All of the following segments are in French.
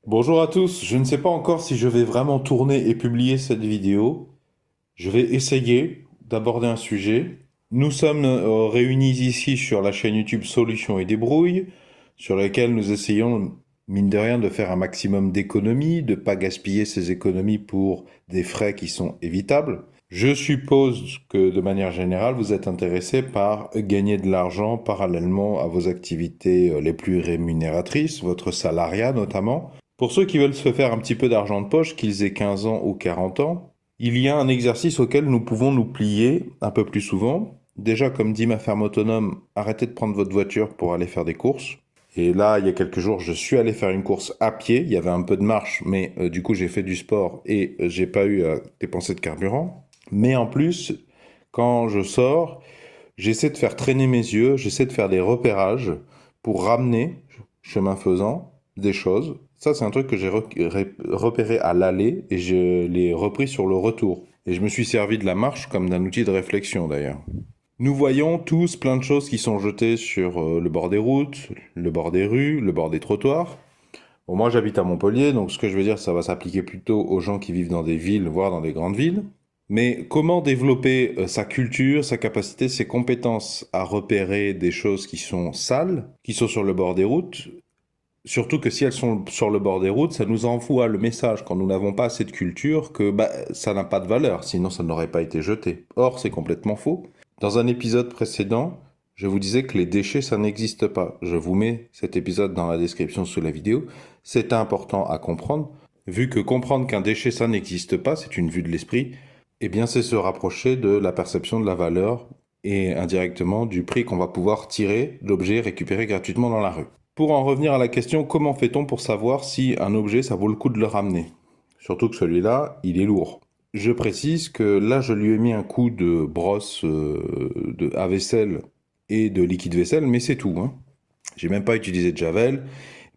Bonjour à tous, je ne sais pas encore si je vais vraiment tourner et publier cette vidéo. Je vais essayer d'aborder un sujet. Nous sommes réunis ici sur la chaîne YouTube Solutions et Débrouilles, sur laquelle nous essayons, mine de rien, de faire un maximum d'économies, de ne pas gaspiller ces économies pour des frais qui sont évitables. Je suppose que de manière générale, vous êtes intéressé par gagner de l'argent parallèlement à vos activités les plus rémunératrices, votre salariat notamment. Pour ceux qui veulent se faire un petit peu d'argent de poche, qu'ils aient 15 ans ou 40 ans, il y a un exercice auquel nous pouvons nous plier un peu plus souvent. Déjà, comme dit ma ferme autonome, arrêtez de prendre votre voiture pour aller faire des courses. Et là, il y a quelques jours, je suis allé faire une course à pied. Il y avait un peu de marche, mais du coup, j'ai fait du sport et j'ai pas eu à dépenser de carburant. Mais en plus, quand je sors, j'essaie de faire traîner mes yeux, j'essaie de faire des repérages pour ramener, chemin faisant, des choses. Ça, c'est un truc que j'ai repéré à l'aller et je l'ai repris sur le retour. Et je me suis servi de la marche comme d'un outil de réflexion d'ailleurs. Nous voyons tous plein de choses qui sont jetées sur le bord des routes, le bord des rues, le bord des trottoirs. Bon, moi j'habite à Montpellier, donc ce que je veux dire, ça va s'appliquer plutôt aux gens qui vivent dans des villes, voire dans des grandes villes. Mais comment développer sa culture, sa capacité, ses compétences à repérer des choses qui sont sales, qui sont sur le bord des routes, surtout que si elles sont sur le bord des routes, ça nous envoie le message, quand nous n'avons pas assez de culture, que bah, ça n'a pas de valeur, sinon ça n'aurait pas été jeté. Or, c'est complètement faux. Dans un épisode précédent, je vous disais que les déchets, ça n'existe pas. Je vous mets cet épisode dans la description sous la vidéo. C'est important à comprendre, vu que comprendre qu'un déchet, ça n'existe pas, c'est une vue de l'esprit, eh bien c'est se rapprocher de la perception de la valeur et indirectement du prix qu'on va pouvoir tirer de l'objet récupéré gratuitement dans la rue. Pour en revenir à la question, comment fait-on pour savoir si un objet, ça vaut le coup de le ramener? Surtout que celui-là, il est lourd. Je précise que là, je lui ai mis un coup de brosse à vaisselle et de liquide vaisselle, mais c'est tout, hein. J'ai même pas utilisé de javel.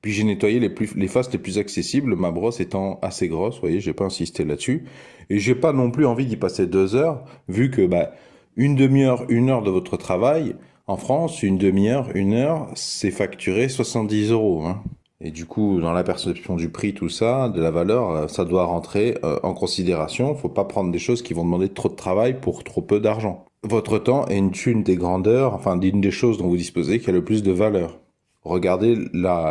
Puis j'ai nettoyé les faces les plus accessibles, ma brosse étant assez grosse, vous voyez, j'ai pas insisté là-dessus. Et j'ai pas non plus envie d'y passer 2 heures, vu que bah, une demi-heure, 1 heure de votre travail, en France, une demi-heure, 1 heure, c'est facturé 70 euros, hein. Et du coup, dans la perception du prix, tout ça, de la valeur, ça doit rentrer en considération. Faut pas prendre des choses qui vont demander trop de travail pour trop peu d'argent. Votre temps est une des grandeurs, enfin, d'une des choses dont vous disposez qui a le plus de valeur. Regardez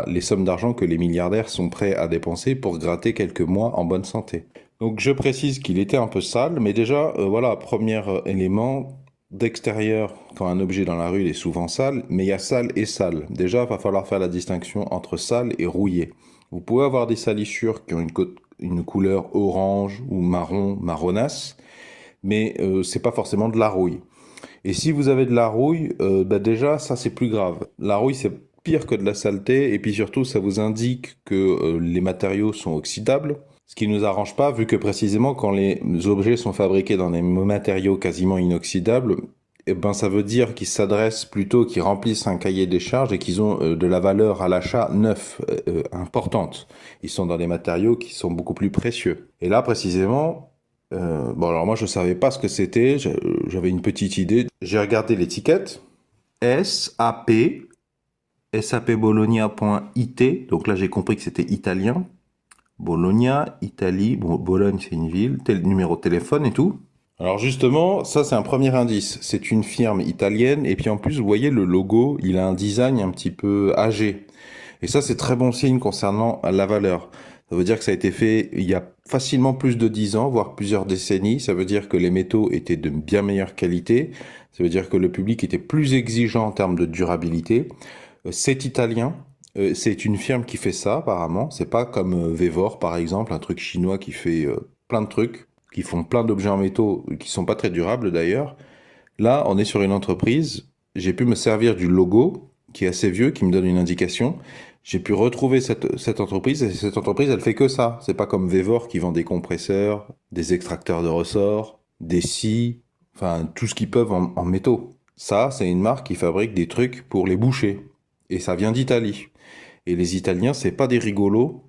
les sommes d'argent que les milliardaires sont prêts à dépenser pour gratter quelques mois en bonne santé. Donc je précise qu'il était un peu sale, mais déjà, voilà, premier élément, d'extérieur, quand un objet dans la rue il est souvent sale, mais il y a sale et sale. Déjà, il va falloir faire la distinction entre sale et rouillé. Vous pouvez avoir des salissures qui ont une couleur orange ou marron, marronasse, mais c'est pas forcément de la rouille. Et si vous avez de la rouille, bah déjà, ça c'est plus grave. La rouille, c'est pire que de la saleté, et puis surtout, ça vous indique que les matériaux sont oxydables, ce qui ne nous arrange pas, vu que précisément, quand les objets sont fabriqués dans des matériaux quasiment inoxydables, eh ben, ça veut dire qu'ils s'adressent plutôt, qu'ils remplissent un cahier des charges et qu'ils ont de la valeur à l'achat neuf, importante. Ils sont dans des matériaux qui sont beaucoup plus précieux. Et là, précisément, bon, alors moi, je savais pas ce que c'était. J'avais une petite idée. J'ai regardé l'étiquette. SAP, sapbologna.it. Donc là, j'ai compris que c'était italien. Bologna, Italie. Bon, Bologne, c'est une ville. Numéro de téléphone et tout. Alors justement, ça, c'est un premier indice. C'est une firme italienne. Et puis en plus, vous voyez, le logo, il a un design un petit peu âgé. Et ça, c'est très bon signe concernant la valeur. Ça veut dire que ça a été fait il y a facilement plus de 10 ans, voire plusieurs décennies. Ça veut dire que les métaux étaient de bien meilleure qualité. Ça veut dire que le public était plus exigeant en termes de durabilité. C'est italien. C'est une firme qui fait ça, apparemment. C'est pas comme Vevor, par exemple, un truc chinois qui fait plein de trucs, qui font plein d'objets en métaux qui sont pas très durables d'ailleurs. Là, on est sur une entreprise. J'ai pu me servir du logo, qui est assez vieux, qui me donne une indication. J'ai pu retrouver cette entreprise, et cette entreprise, elle fait que ça. C'est pas comme Vevor qui vend des compresseurs, des extracteurs de ressorts, des scies, enfin, tout ce qu'ils peuvent en métaux. Ça, c'est une marque qui fabrique des trucs pour les bouchers. Et ça vient d'Italie. Et les Italiens, c'est pas des rigolos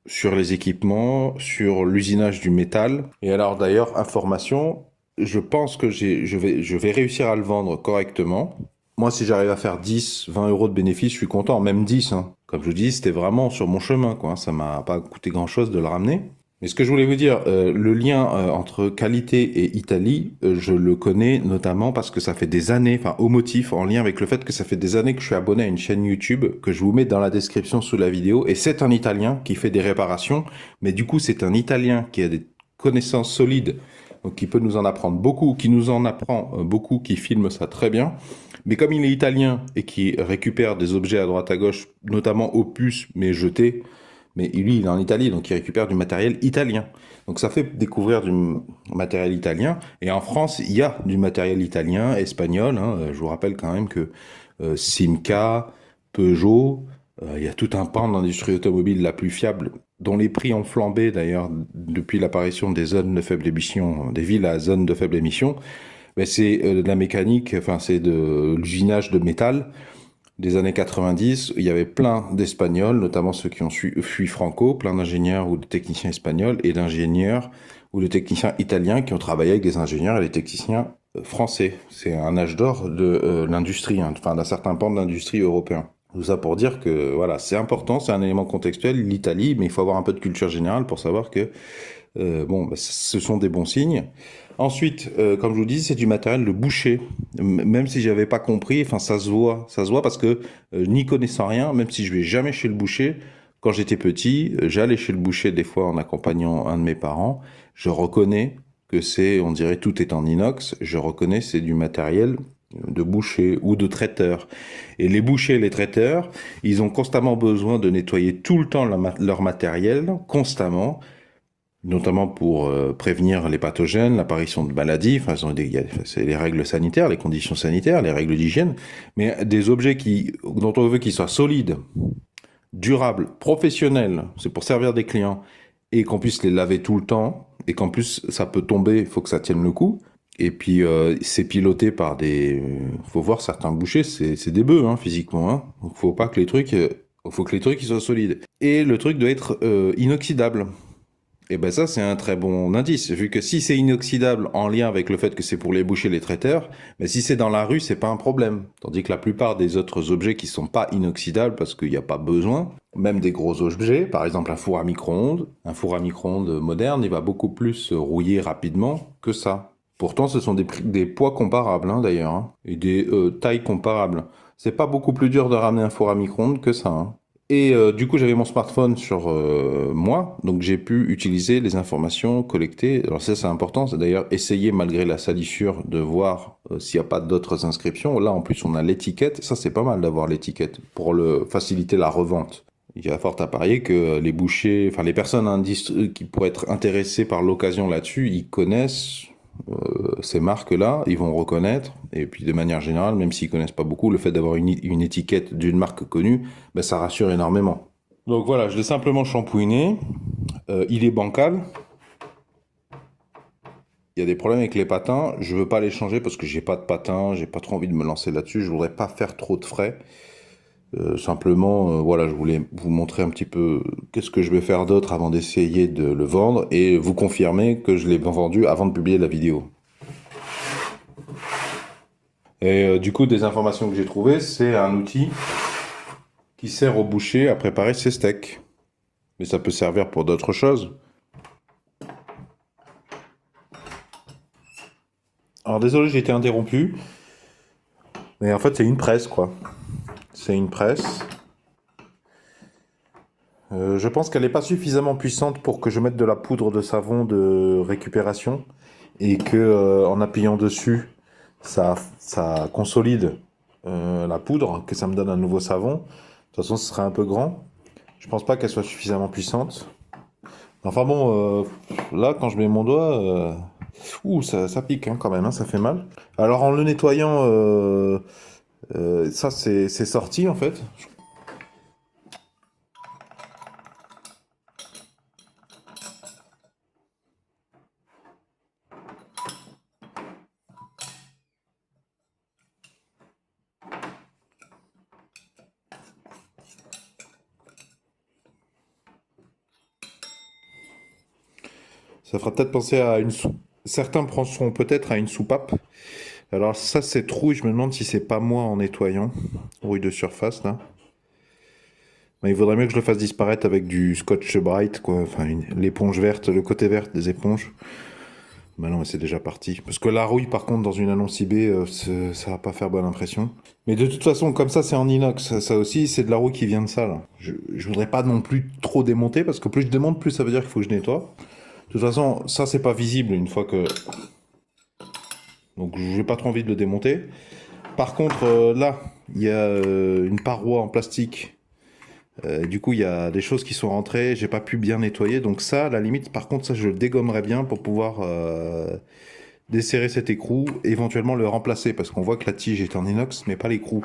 sur les équipements, sur l'usinage du métal. Et alors d'ailleurs, information, je pense que je vais réussir à le vendre correctement. Moi, si j'arrive à faire 10, 20 euros de bénéfice, je suis content, même 10, hein. Comme je vous dis, c'était vraiment sur mon chemin, quoi. Ça m'a pas coûté grand-chose de le ramener. Mais ce que je voulais vous dire, le lien entre qualité et Italie, je le connais notamment parce que ça fait des années, enfin au motif, en lien avec le fait que ça fait des années que je suis abonné à une chaîne YouTube que je vous mets dans la description sous la vidéo. Et c'est un Italien qui fait des réparations, mais du coup c'est un Italien qui a des connaissances solides, donc qui peut nous en apprendre beaucoup, qui nous en apprend beaucoup, qui filme ça très bien. Mais comme il est italien et qui récupère des objets à droite à gauche, notamment opus, mais jetés, mais lui, il est en Italie, donc il récupère du matériel italien. Donc ça fait découvrir du matériel italien. Et en France, il y a du matériel italien, espagnol. Hein. Je vous rappelle quand même que Simca, Peugeot, il y a tout un pan de l'industrie automobile la plus fiable, dont les prix ont flambé d'ailleurs depuis l'apparition des zones de faible émission, des villes à zones de faible émission. Mais c'est de la mécanique, enfin c'est de l'usinage de métal des années 90, il y avait plein d'Espagnols, notamment ceux qui ont fui Franco, plein d'ingénieurs ou de techniciens espagnols et d'ingénieurs ou de techniciens italiens qui ont travaillé avec des ingénieurs et des techniciens français. C'est un âge d'or de l'industrie, hein, enfin d'un certain pan de l'industrie européen. Tout ça pour dire que voilà, c'est important, c'est un élément contextuel, l'Italie, mais il faut avoir un peu de culture générale pour savoir que bon, bah, ce sont des bons signes. Ensuite, comme je vous dis, c'est du matériel de boucher. Même si j'avais pas compris, enfin ça se voit parce que n'y connaissant rien, même si je vais jamais chez le boucher, quand j'étais petit, j'allais chez le boucher des fois en accompagnant un de mes parents. Je reconnais que c'est, on dirait tout est en inox. Je reconnais c'est du matériel de boucher ou de traiteur. Et les bouchers et les traiteurs, ils ont constamment besoin de nettoyer tout le temps leur matériel, constamment, notamment pour prévenir les pathogènes, l'apparition de maladies, enfin, c'est les règles sanitaires, les conditions sanitaires, les règles d'hygiène, mais des objets dont on veut qu'ils soient solides, durables, professionnels, c'est pour servir des clients, et qu'on puisse les laver tout le temps, et qu'en plus ça peut tomber, il faut que ça tienne le coup. Et puis c'est piloté par faut voir certains bouchers, c'est des bœufs hein, physiquement, hein. Donc faut pas que les trucs, faut que les trucs ils soient solides. Et le truc doit être inoxydable. Et ben ça, c'est un très bon indice, vu que si c'est inoxydable en lien avec le fait que c'est pour les bouchers, les traiteurs, mais si c'est dans la rue, c'est pas un problème. Tandis que la plupart des autres objets qui sont pas inoxydables, parce qu'il n'y a pas besoin, même des gros objets, par exemple un four à micro-ondes moderne, il va beaucoup plus rouiller rapidement que ça. Pourtant, ce sont des poids comparables, hein, d'ailleurs, hein, et des tailles comparables. C'est pas beaucoup plus dur de ramener un four à micro-ondes que ça, hein. Et du coup, j'avais mon smartphone sur moi, donc j'ai pu utiliser les informations collectées. Alors ça, c'est important. C'est d'ailleurs essayer, malgré la salissure, de voir s'il n'y a pas d'autres inscriptions. Là, en plus, on a l'étiquette. Ça, c'est pas mal d'avoir l'étiquette pour faciliter la revente. Il y a fort à parier que les bouchers, enfin les personnes qui pourraient être intéressées par l'occasion là-dessus, ils connaissent ces marques-là, ils vont reconnaître, et puis de manière générale, même s'ils connaissent pas beaucoup, le fait d'avoir une étiquette d'une marque connue, ben, ça rassure énormément. Donc voilà, je l'ai simplement shampouiné, il est bancal, il y a des problèmes avec les patins, je veux pas les changer parce que j'ai pas de patins, j'ai pas trop envie de me lancer là-dessus, je voudrais pas faire trop de frais. Simplement, voilà, je voulais vous montrer un petit peu qu'est-ce que je vais faire d'autre avant d'essayer de le vendre et vous confirmer que je l'ai vendu avant de publier la vidéo. Et du coup, des informations que j'ai trouvées, c'est un outil qui sert au boucher à préparer ses steaks. Mais ça peut servir pour d'autres choses. Alors désolé, j'ai été interrompu. Mais en fait, c'est une presse, quoi. C'est une presse. Je pense qu'elle n'est pas suffisamment puissante pour que je mette de la poudre de savon de récupération et que en appuyant dessus, ça consolide la poudre, que ça me donne un nouveau savon. De toute façon, ce serait un peu grand. Je pense pas qu'elle soit suffisamment puissante. Enfin bon, là, quand je mets mon doigt, ça pique hein, quand même, hein, ça fait mal. Alors en le nettoyant, ça c'est sorti en fait. Ça fera peut-être penser à une soupe. Certains penseront peut-être à une soupape. Alors ça, cette rouille, je me demande si c'est pas moi en nettoyant. Rouille de surface, là. Ben, il vaudrait mieux que je le fasse disparaître avec du Scotch Brite, quoi. Enfin, l'éponge verte, le côté vert des éponges. Ben non, mais c'est déjà parti. Parce que la rouille, par contre, dans une annonce eBay, ça va pas faire bonne impression. Mais de toute façon, comme ça, c'est en inox. Ça aussi, c'est de la rouille qui vient de ça, là. Je voudrais pas non plus trop démonter, parce que plus je démonte, plus ça veut dire qu'il faut que je nettoie. De toute façon, ça, c'est pas visible une fois que... Donc, j'ai pas trop envie de le démonter. Par contre, là, il y a une paroi en plastique. Du coup, il y a des choses qui sont rentrées, j'ai pas pu bien nettoyer. Donc ça, à la limite, par contre, ça, je le dégommerais bien pour pouvoir desserrer cet écrou, éventuellement le remplacer, parce qu'on voit que la tige est en inox, mais pas l'écrou.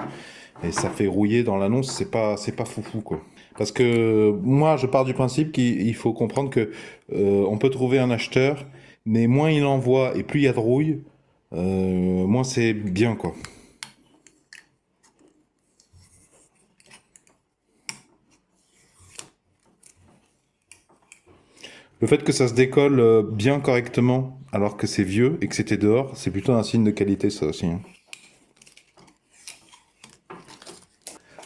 Et ça fait rouiller dans l'annonce, c'est pas foufou, quoi. Parce que moi, je pars du principe qu'il faut comprendre que on peut trouver un acheteur, mais moins il envoie et plus il y a de rouille, moins c'est bien, quoi. Le fait que ça se décolle bien correctement alors que c'est vieux et que c'était dehors, c'est plutôt un signe de qualité, ça aussi, hein.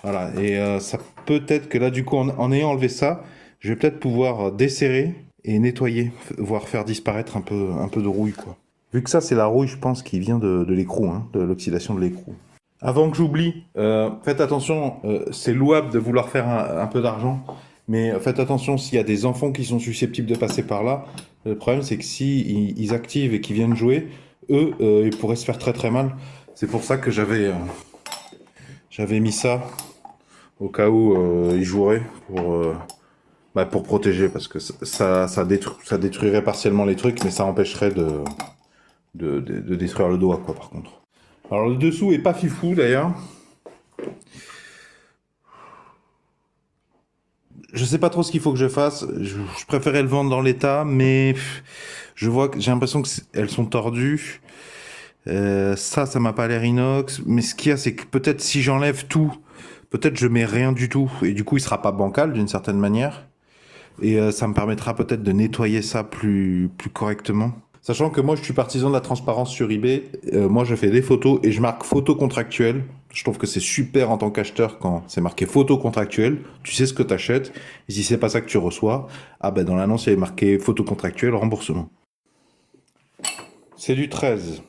Voilà, et ça peut-être que là, du coup, en ayant enlevé ça, je vais peut-être pouvoir desserrer et nettoyer, voire faire disparaître un peu de rouille, quoi. Vu que ça, c'est la rouille, je pense, qui vient de l'écrou, hein, de l'oxydation de l'écrou. Avant que j'oublie, faites attention, c'est louable de vouloir faire un peu d'argent, mais faites attention s'il y a des enfants qui sont susceptibles de passer par là. Le problème, c'est que si ils activent et qu'ils viennent jouer, eux, ils pourraient se faire très très mal. C'est pour ça que j'avais mis ça au cas où ils joueraient pour protéger, parce que ça détruirait partiellement les trucs, mais ça empêcherait de détruire le doigt, quoi, par contre. Alors le dessous est pas fifou d'ailleurs. Je sais pas trop ce qu'il faut que je fasse. Je préférais le vendre dans l'état, mais je vois que j'ai l'impression qu'elles sont tordues. Ça m'a pas l'air inox. Mais ce qu'il y a, c'est que peut-être si j'enlève tout, peut-être je mets rien du tout. Et du coup, il sera pas bancal d'une certaine manière. Et ça me permettra peut-être de nettoyer ça plus correctement. Sachant que moi, je suis partisan de la transparence sur eBay. Moi, je fais des photos et je marque photo contractuelle. Je trouve que c'est super en tant qu'acheteur quand c'est marqué photo contractuelle. Tu sais ce que tu achètes. Et si c'est pas ça que tu reçois, ah ben dans l'annonce, il y avait marqué photo contractuelle, remboursement. C'est du 13.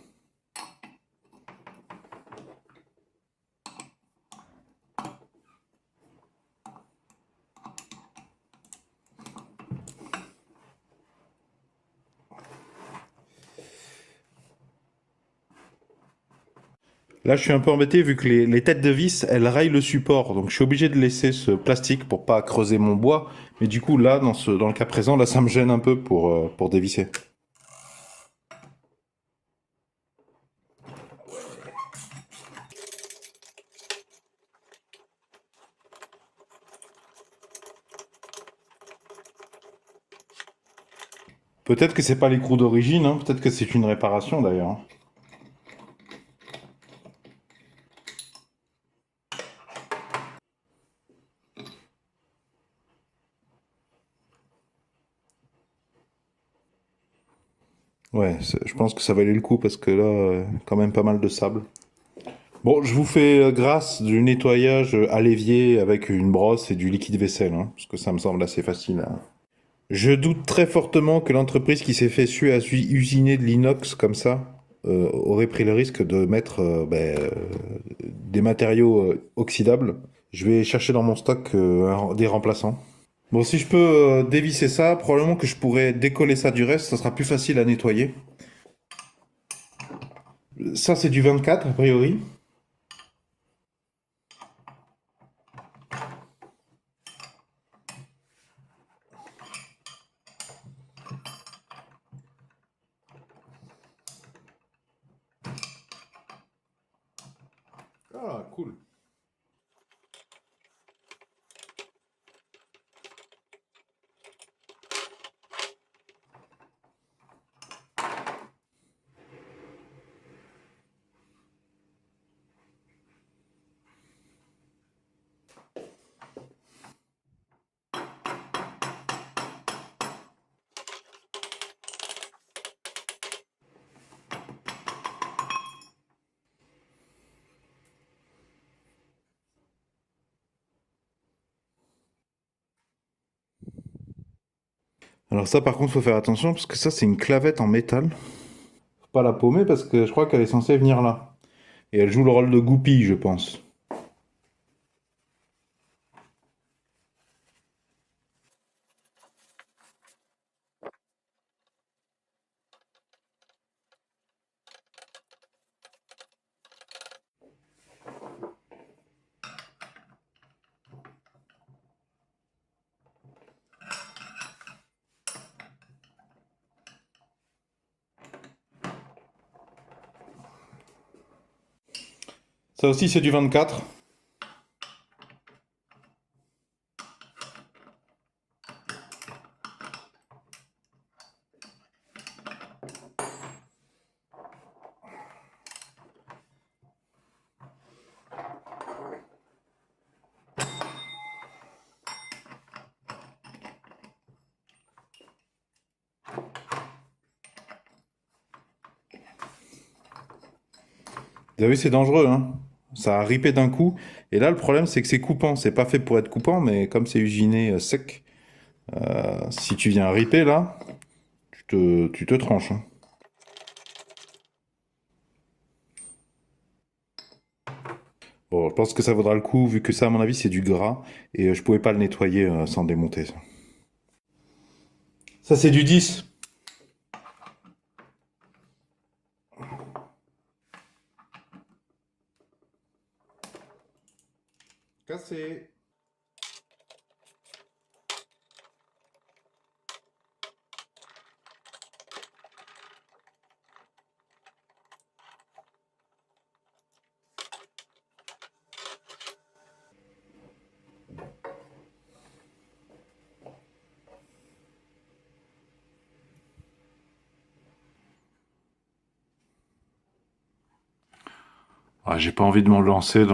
Là, je suis un peu embêté vu que les têtes de vis, elles rayent le support. Donc, je suis obligé de laisser ce plastique pour pas creuser mon bois. Mais du coup, là, dans le cas présent, là, ça me gêne un peu pour dévisser. Peut-être que c'est pas l'écrou d'origine, hein. Peut-être que c'est une réparation d'ailleurs, hein. Ouais, je pense que ça valait le coup parce que là, quand même pas mal de sable. Bon, je vous fais grâce du nettoyage à l'évier avec une brosse et du liquide vaisselle, hein, parce que ça me semble assez facile, hein. Je doute très fortement que l'entreprise qui s'est fait suer à usiner de l'inox comme ça aurait pris le risque de mettre des matériaux oxydables. Je vais chercher dans mon stock des remplaçants. Bon, si je peux dévisser ça, probablement que je pourrais décoller ça du reste, ça sera plus facile à nettoyer. Ça, c'est du 24 a priori. Ah, cool. Alors ça par contre faut faire attention parce que ça c'est une clavette en métal. Faut pas la paumer parce que je crois qu'elle est censée venir là. Et elle joue le rôle de goupille je pense. Ça aussi c'est du 24. Vous avez vu, c'est dangereux, hein. Ça a ripé d'un coup. Et là, le problème, c'est que c'est coupant. C'est pas fait pour être coupant, mais comme c'est usiné sec, si tu viens riper là, tu te tranches, hein. Bon, je pense que ça vaudra le coup, vu que ça, à mon avis, c'est du gras. Et je pouvais pas le nettoyer sans démonter, ça. Ça, c'est du 10. Cassé. Ah, j'ai pas envie de me lancer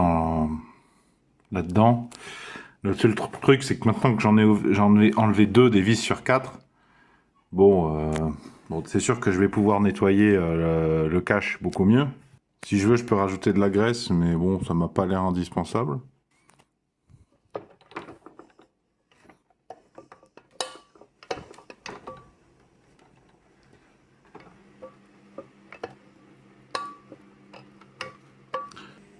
là-dedans. Le seul truc, c'est que maintenant que j'en ai enlevé 2 des vis sur 4, bon, bon, c'est sûr que je vais pouvoir nettoyer le cache beaucoup mieux. Si je veux, je peux rajouter de la graisse, mais bon, ça m'a pas l'air indispensable.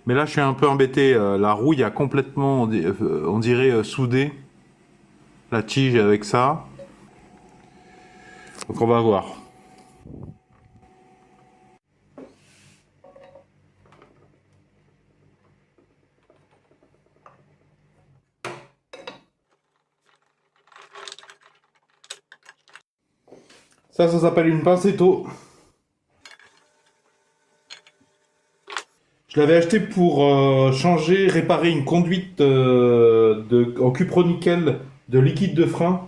Mais là, je suis un peu embêté. La rouille a complètement, on dirait, soudé la tige avec ça. Donc on va voir. Ça s'appelle une pincetto. Je l'avais acheté pour changer, réparer une conduite en cupronickel de liquide de frein.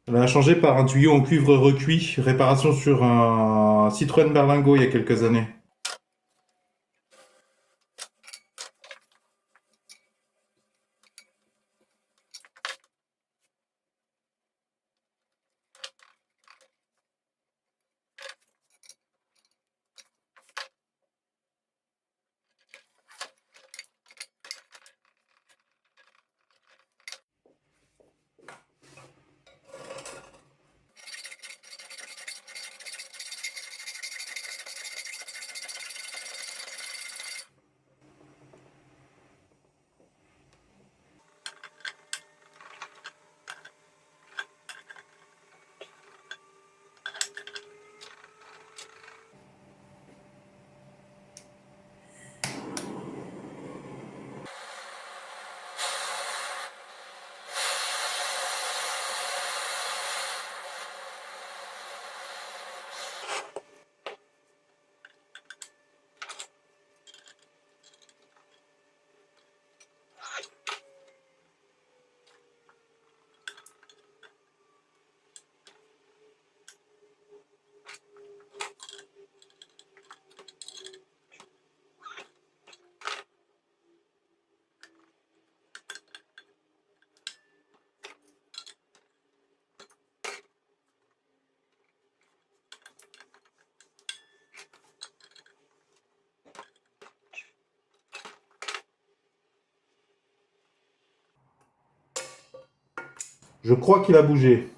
On l'a changé par un tuyau en cuivre recuit, réparation sur un Citroën Berlingo il y a quelques années. Je crois qu'il a bougé.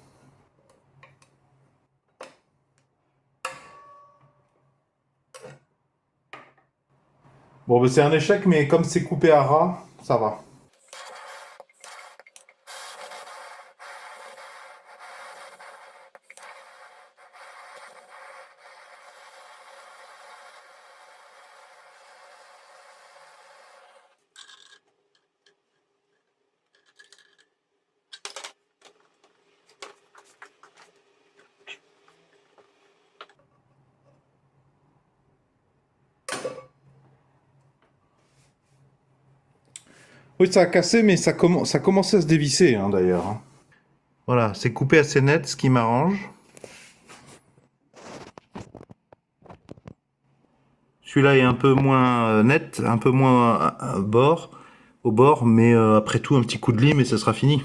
Bon, ben, c'est un échec, mais comme c'est coupé à ras, ça va. Oui, ça a cassé, mais ça commençait à se dévisser, hein, d'ailleurs, hein. Voilà, c'est coupé assez net, ce qui m'arrange. Celui-là est un peu moins net, un peu moins au bord, mais après tout, un petit coup de lime et ça sera fini.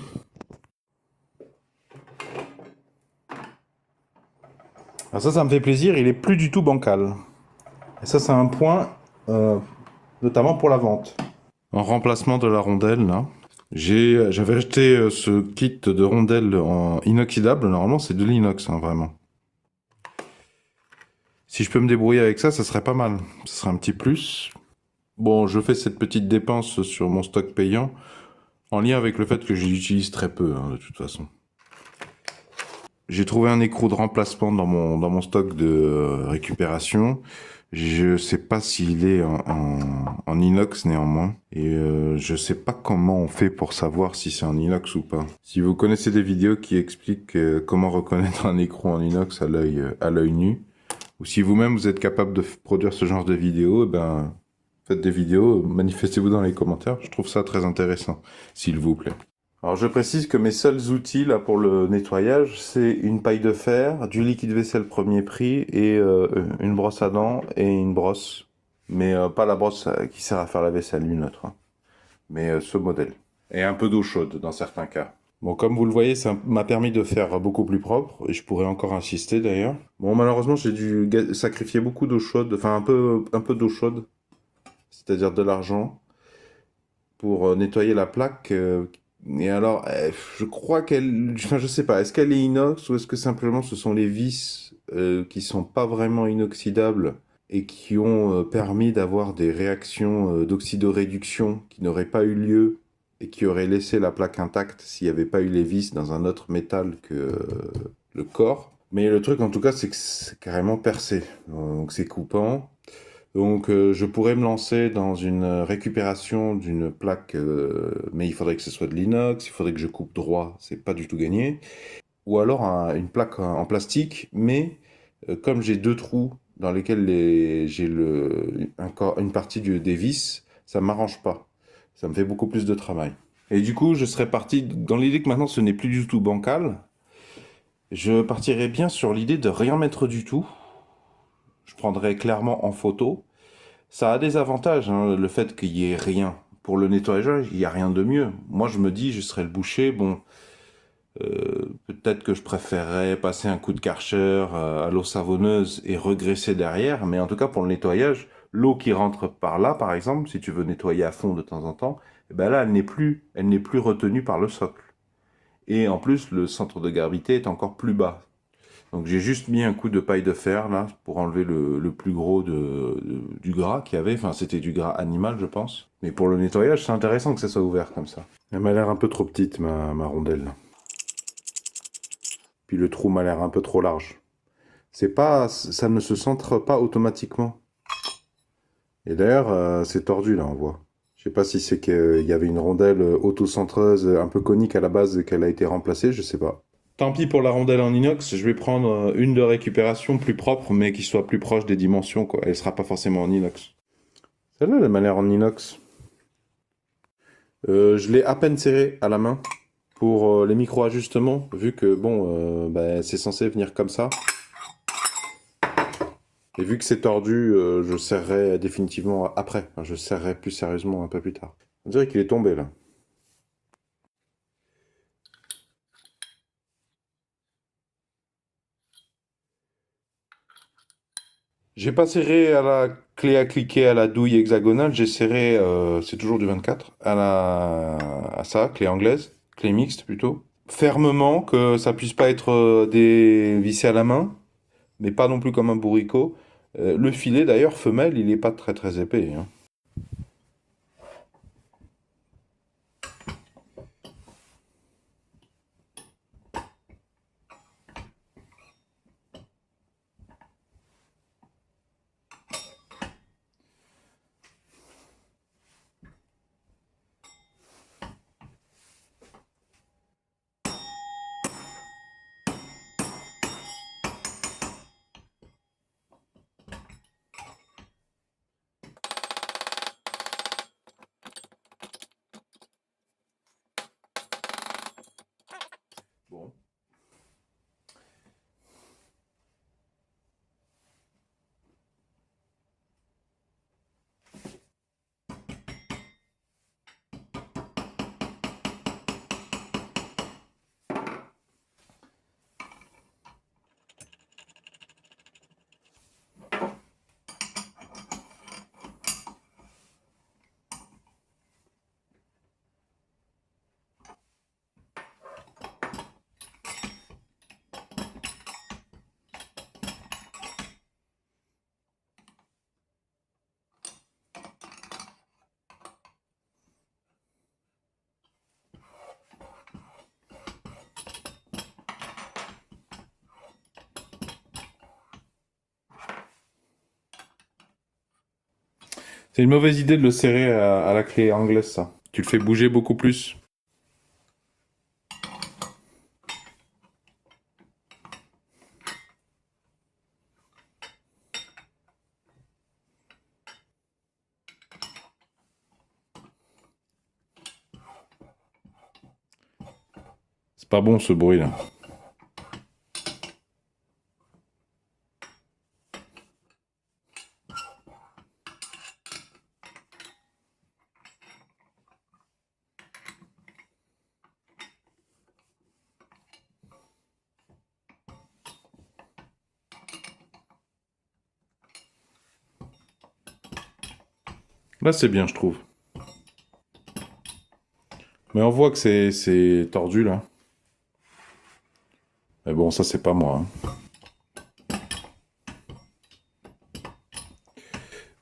Alors ça me fait plaisir, il est plus du tout bancal. Et ça, c'est un point, notamment pour la vente. En remplacement de la rondelle, là, j'avais acheté ce kit de rondelles en inoxydable. Normalement, c'est de l'inox, hein, vraiment. Si je peux me débrouiller avec ça, ça serait pas mal. Ce serait un petit plus. Bon, je fais cette petite dépense sur mon stock payant en lien avec le fait que je l'utilise très peu, hein, de toute façon. J'ai trouvé un écrou de remplacement dans mon stock de récupération. Je sais pas s'il est en inox néanmoins. Et je sais pas comment on fait pour savoir si c'est en inox ou pas. Si vous connaissez des vidéos qui expliquent comment reconnaître un écrou en inox à l'œil nu, ou si vous-même vous êtes capable de produire ce genre de vidéos, eh ben, faites des vidéos, manifestez-vous dans les commentaires. Je trouve ça très intéressant, s'il vous plaît. Alors je précise que mes seuls outils là pour le nettoyage, c'est une paille de fer, du liquide vaisselle premier prix et une brosse à dents et une brosse. Mais pas la brosse qui sert à faire la vaisselle, une autre, hein. Mais ce modèle. Et un peu d'eau chaude dans certains cas. Bon, comme vous le voyez, ça m'a permis de faire beaucoup plus propre, et je pourrais encore insister d'ailleurs. Bon, malheureusement, j'ai dû sacrifier beaucoup d'eau chaude, enfin un peu d'eau chaude, c'est-à-dire de l'argent, pour nettoyer la plaque. Et alors, je crois qu'elle... Enfin, je sais pas, est-ce qu'elle est inox ou est-ce que simplement ce sont les vis qui sont pas vraiment inoxydables et qui ont permis d'avoir des réactions d'oxydoréduction qui n'auraient pas eu lieu et qui auraient laissé la plaque intacte s'il n'y avait pas eu les vis dans un autre métal que le corps. Mais le truc en tout cas, c'est que c'est carrément percé, donc c'est coupant. Donc je pourrais me lancer dans une récupération d'une plaque, mais il faudrait que ce soit de l'inox, il faudrait que je coupe droit, c'est pas du tout gagné. Ou alors une plaque en plastique, mais comme j'ai deux trous dans lesquels j'ai une partie des vis, ça m'arrange pas. Ça me fait beaucoup plus de travail. Et du coup, je serais parti dans l'idée que maintenant ce n'est plus du tout bancal. Je partirais bien sur l'idée de rien mettre du tout. Je prendrais clairement en photo. Ça a des avantages, hein, le fait qu'il y ait rien. Pour le nettoyage, il n'y a rien de mieux. Moi, je me dis, je serais le boucher, bon, peut-être que je préférerais passer un coup de Karcher à l'eau savonneuse et regraisser derrière, mais en tout cas, pour le nettoyage, l'eau qui rentre par là, par exemple, si tu veux nettoyer à fond de temps en temps, eh ben là, elle n'est plus retenue par le socle. Et en plus, le centre de gravité est encore plus bas. Donc j'ai juste mis un coup de paille de fer là pour enlever le plus gros du gras qu'il y avait. Enfin c'était du gras animal je pense. Mais pour le nettoyage c'est intéressant que ça soit ouvert comme ça. Elle m'a l'air un peu trop petite ma rondelle. Puis le trou m'a l'air un peu trop large. Ça ne se centre pas automatiquement. Et d'ailleurs c'est tordu là on voit. Je sais pas si c'est qu'il y avait une rondelle autocentreuse un peu conique à la base qu'elle a été remplacée, je sais pas. Tant pis pour la rondelle en inox, je vais prendre une de récupération plus propre, mais qui soit plus proche des dimensions, quoi. Elle sera pas forcément en inox. Celle-là, elle m'a l'air en inox. Je l'ai à peine serrée à la main pour les micro-ajustements, vu que, bon, bah, c'est censé venir comme ça. Et vu que c'est tordu, je serrerai définitivement après. Enfin, je serrerai plus sérieusement un peu plus tard. On dirait qu'il est tombé, là. J'ai pas serré à la clé à cliquer à la douille hexagonale, j'ai serré, c'est toujours du 24, à ça, clé anglaise, clé mixte plutôt. fermement, que ça puisse pas être dévissé à la main, mais pas non plus comme un bourricot. Le filet, d'ailleurs, femelle, il est pas très très épais, hein. Bon. C'est une mauvaise idée de le serrer à la clé anglaise, ça. Tu le fais bouger beaucoup plus. C'est pas bon ce bruit-là. Là, c'est bien, je trouve. Mais on voit que c'est tordu, là. Mais bon, ça, c'est pas moi, hein.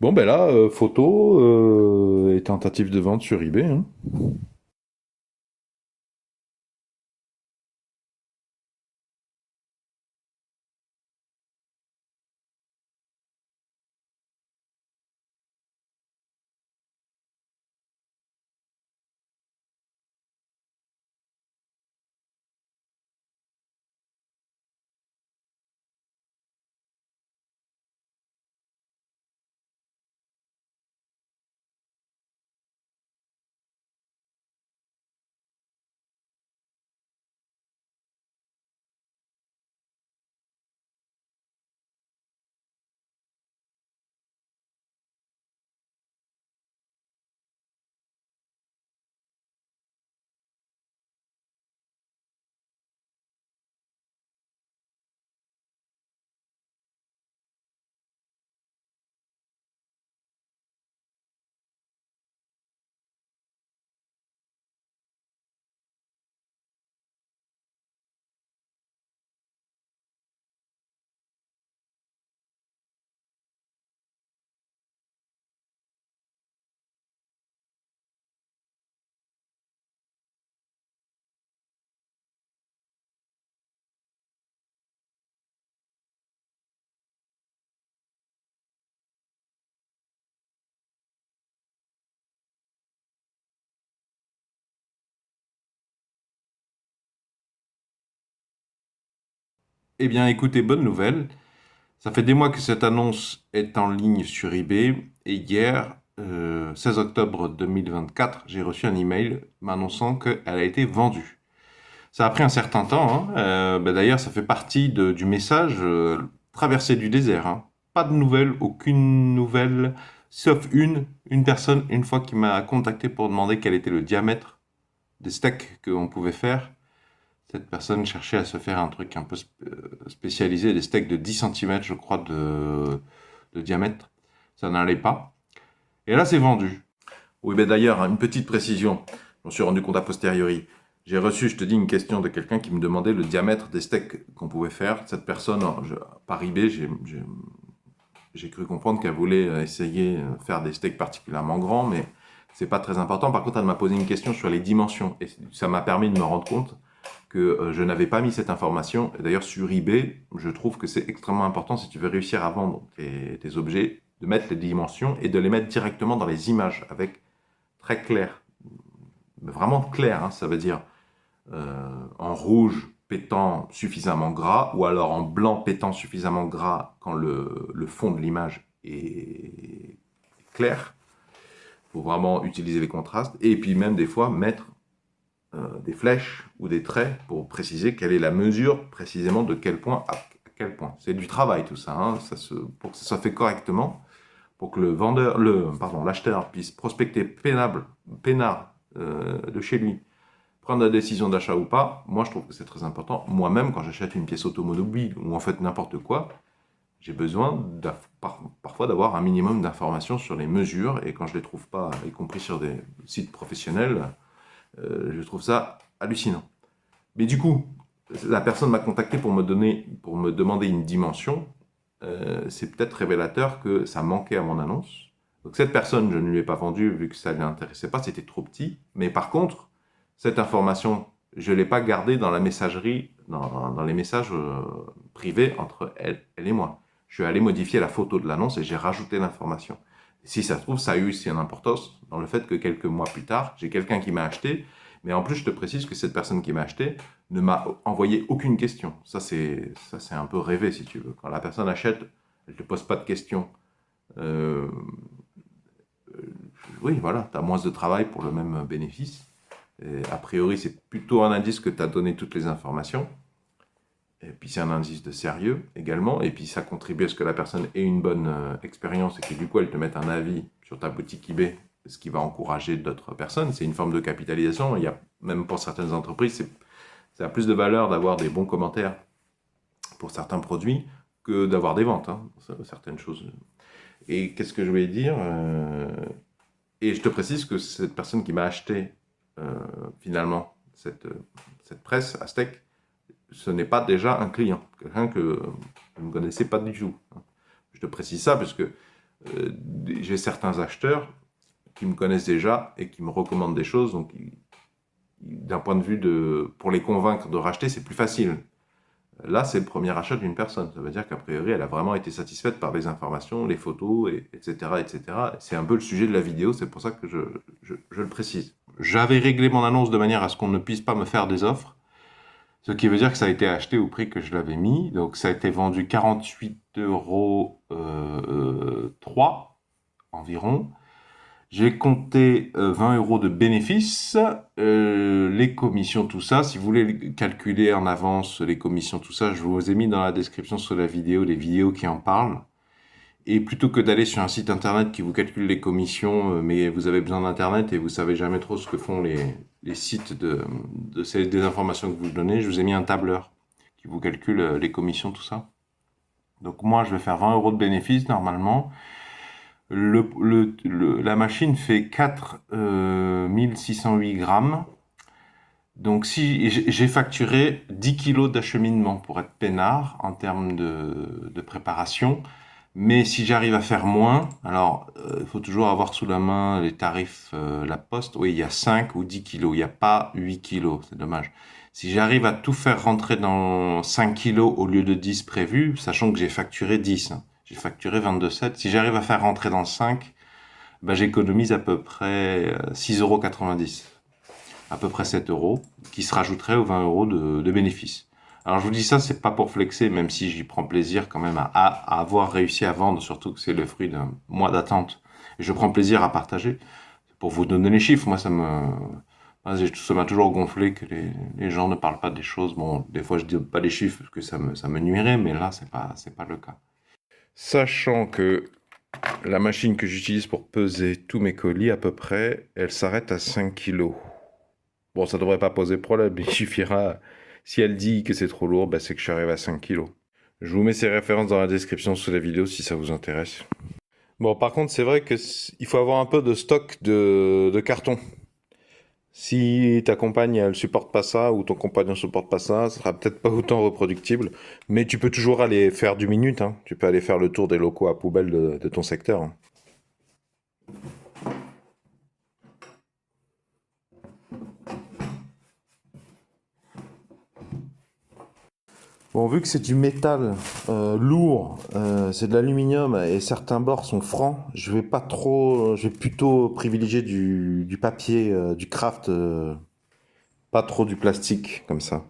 Bon, ben là, photo et tentative de vente sur eBay, hein. Eh bien, écoutez, bonne nouvelle. Ça fait des mois que cette annonce est en ligne sur eBay et hier, 16 octobre 2024, j'ai reçu un email m'annonçant qu'elle a été vendue. Ça a pris un certain temps, hein. D'ailleurs, ça fait partie du message traversée du désert, hein. Pas de nouvelles, aucune nouvelle, sauf une personne, une fois qui m'a contacté pour demander quel était le diamètre des steaks qu'on pouvait faire. Cette personne cherchait à se faire un truc un peu spécialisé, des steaks de 10 centimètres, je crois, de diamètre. Ça n'allait pas. Et là, c'est vendu. Oui, mais d'ailleurs, une petite précision. Je m'en suis rendu compte a posteriori. J'ai reçu, je te dis, une question de quelqu'un qui me demandait le diamètre des steaks qu'on pouvait faire. Cette personne, par eBay, j'ai cru comprendre qu'elle voulait essayer de faire des steaks particulièrement grands, mais c'est pas très important. Par contre, elle m'a posé une question sur les dimensions et ça m'a permis de me rendre compte que je n'avais pas mis cette information. Et d'ailleurs, sur eBay, je trouve que c'est extrêmement important si tu veux réussir à vendre tes objets, de mettre les dimensions et de les mettre directement dans les images avec très clair, vraiment clair, hein, ça veut dire en rouge pétant suffisamment gras, ou alors en blanc pétant suffisamment gras quand le fond de l'image est clair. Il faut vraiment utiliser les contrastes. Et puis même des fois mettre des flèches ou des traits pour préciser quelle est la mesure précisément de quel point à quel point. C'est du travail tout ça, hein, pour que ça soit fait correctement, pour que l'acheteur puisse prospecter peinard de chez lui, prendre la décision d'achat ou pas. Moi, je trouve que c'est très important. Moi-même, quand j'achète une pièce automobile ou en fait n'importe quoi, j'ai besoin parfois d'avoir un minimum d'informations sur les mesures, et quand je ne les trouve pas, y compris sur des sites professionnels, je trouve ça hallucinant. Mais du coup, la personne m'a contacté pour me demander une dimension. C'est peut-être révélateur que ça manquait à mon annonce. Donc cette personne, je ne lui ai pas vendu vu que ça ne l'intéressait pas, c'était trop petit. Mais par contre, cette information, je ne l'ai pas gardée dans la messagerie, dans les messages privés entre elle et moi. Je suis allé modifier la photo de l'annonce et j'ai rajouté l'information. Si ça se trouve, ça a eu aussi une importance dans le fait que quelques mois plus tard, j'ai quelqu'un qui m'a acheté, mais en plus, je te précise que cette personne qui m'a acheté ne m'a envoyé aucune question. Ça, c'est un peu rêvé, si tu veux. Quand la personne achète, elle ne te pose pas de questions. Euh, oui, voilà, tu as moins de travail pour le même bénéfice. Et a priori, c'est plutôt un indice que tu as donné toutes les informations. Et puis, c'est un indice de sérieux également. Et puis, ça contribue à ce que la personne ait une bonne expérience et que du coup, elle te mette un avis sur ta boutique eBay, ce qui va encourager d'autres personnes. C'est une forme de capitalisation. Il y a, même pour certaines entreprises, ça a plus de valeur d'avoir des bons commentaires pour certains produits que d'avoir des ventes, hein, certaines choses. Et qu'est-ce que je voulais dire Et je te précise que cette personne qui m'a acheté finalement cette presse Aztec, ce n'est pas déjà un client, quelqu'un que je ne connaissais pas du tout. Je te précise ça parce que j'ai certains acheteurs qui me connaissent déjà et qui me recommandent des choses, donc d'un point de vue pour les convaincre de racheter, c'est plus facile. Là, c'est le premier achat d'une personne. Ça veut dire qu'a priori, elle a vraiment été satisfaite par les informations, les photos, etc., etc. C'est un peu le sujet de la vidéo, c'est pour ça que je le précise. J'avais réglé mon annonce de manière à ce qu'on ne puisse pas me faire des offres, ce qui veut dire que ça a été acheté au prix que je l'avais mis. Donc, ça a été vendu 48,3 € environ. J'ai compté 20 € de bénéfices, les commissions, tout ça. Si vous voulez calculer en avance les commissions, tout ça, je vous ai mis dans la description sous la vidéo les vidéos qui en parlent. Et plutôt que d'aller sur un site internet qui vous calcule les commissions, mais vous avez besoin d'internet et vous savez jamais trop ce que font les sites des informations que vous donnez, je vous ai mis un tableur qui vous calcule les commissions, tout ça. Donc moi, je vais faire 20 € de bénéfices normalement. La machine fait 4608 grammes. Donc si j'ai facturé 10 kg d'acheminement pour être peinard en termes de préparation. Mais si j'arrive à faire moins, alors il faut toujours avoir sous la main les tarifs La Poste. Oui, il y a 5 ou 10 kilos, il n'y a pas 8 kilos, c'est dommage. Si j'arrive à tout faire rentrer dans 5 kilos au lieu de 10 prévus, sachant que j'ai facturé 10, hein, j'ai facturé 22,7. Si j'arrive à faire rentrer dans 5, ben j'économise à peu près 6,90 €, à peu près 7 €, qui se rajouteraient aux 20 € de bénéfices. Alors je vous dis ça, c'est pas pour flexer, même si j'y prends plaisir quand même à avoir réussi à vendre, surtout que c'est le fruit d'un mois d'attente. Et je prends plaisir à partager. Pour vous donner les chiffres, moi ça m'a toujours gonflé que les gens ne parlent pas des choses. Bon, des fois je dis pas les chiffres parce que ça me nuirait, mais là c'est pas le cas. Sachant que la machine que j'utilise pour peser tous mes colis à peu près, elle s'arrête à 5 kilos. Bon, ça devrait pas poser problème, il suffira. Si elle dit que c'est trop lourd, bah c'est que je suis arrivé à 5 kilos. Je vous mets ces références dans la description sous la vidéo si ça vous intéresse. Bon, par contre, c'est vrai qu'il faut avoir un peu de stock de carton. Si ta compagne elle supporte pas ça ou ton compagnon supporte pas ça, ça sera peut-être pas autant reproductible, mais tu peux toujours aller faire du minute, hein. Tu peux aller faire le tour des locaux à poubelle de ton secteur, hein. Bon, vu que c'est du métal lourd, c'est de l'aluminium et certains bords sont francs, je vais plutôt privilégier du papier, du craft, pas trop du plastique comme ça.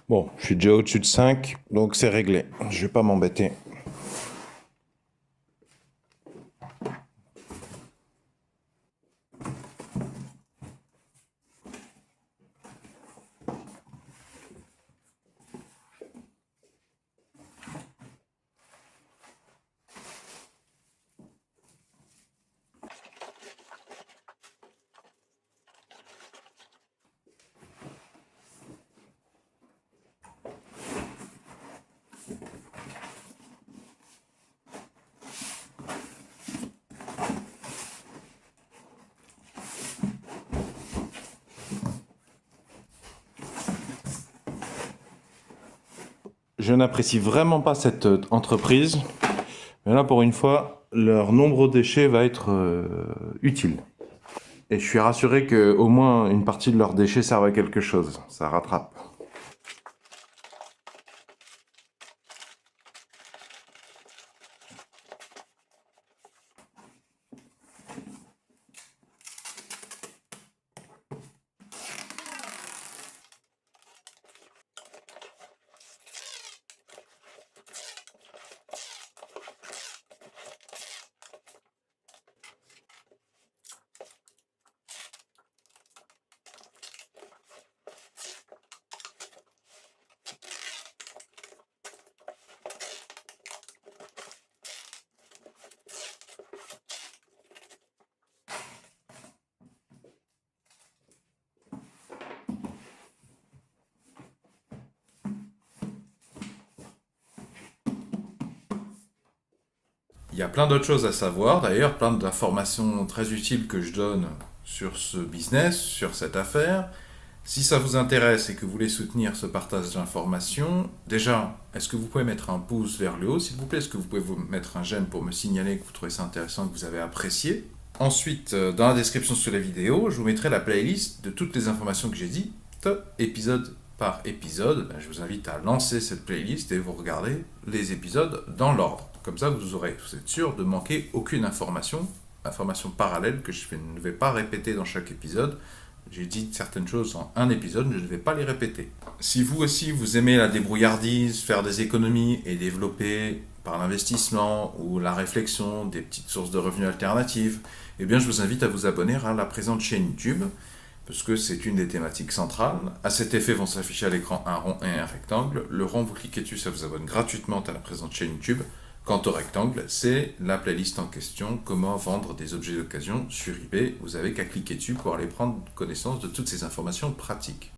Bon, je suis déjà au-dessus de 5, donc c'est réglé. Je vais pas m'embêter. Je n'apprécie vraiment pas cette entreprise, mais là pour une fois, leur nombre de déchets va être utile. Et je suis rassuré que au moins une partie de leurs déchets servent à quelque chose. Ça rattrape. Il y a plein d'autres choses à savoir, d'ailleurs, plein d'informations très utiles que je donne sur ce business, sur cette affaire. Si ça vous intéresse et que vous voulez soutenir ce partage d'informations, déjà, est-ce que vous pouvez mettre un pouce vers le haut, s'il vous plaît? Est-ce que vous pouvez vous mettre un j'aime pour me signaler que vous trouvez ça intéressant, que vous avez apprécié? Ensuite, dans la description sous la vidéo, je vous mettrai la playlist de toutes les informations que j'ai dites, épisode par épisode. Ben, je vous invite à lancer cette playlist et vous regardez les épisodes dans l'ordre. Comme ça, vous êtes sûr de manquer aucune information parallèle que ne vais pas répéter dans chaque épisode. J'ai dit certaines choses en un épisode, mais je ne vais pas les répéter. Si vous aussi, vous aimez la débrouillardise, faire des économies et développer par l'investissement ou la réflexion des petites sources de revenus alternatives, eh bien, je vous invite à vous abonner à la présente chaîne YouTube, parce que c'est une des thématiques centrales. À cet effet vont s'afficher à l'écran un rond et un rectangle. Le rond, vous cliquez dessus, ça vous abonne gratuitement à la présente chaîne YouTube. Quant au rectangle, c'est la playlist en question, comment vendre des objets d'occasion sur eBay. Vous avez qu'à cliquer dessus pour aller prendre connaissance de toutes ces informations pratiques.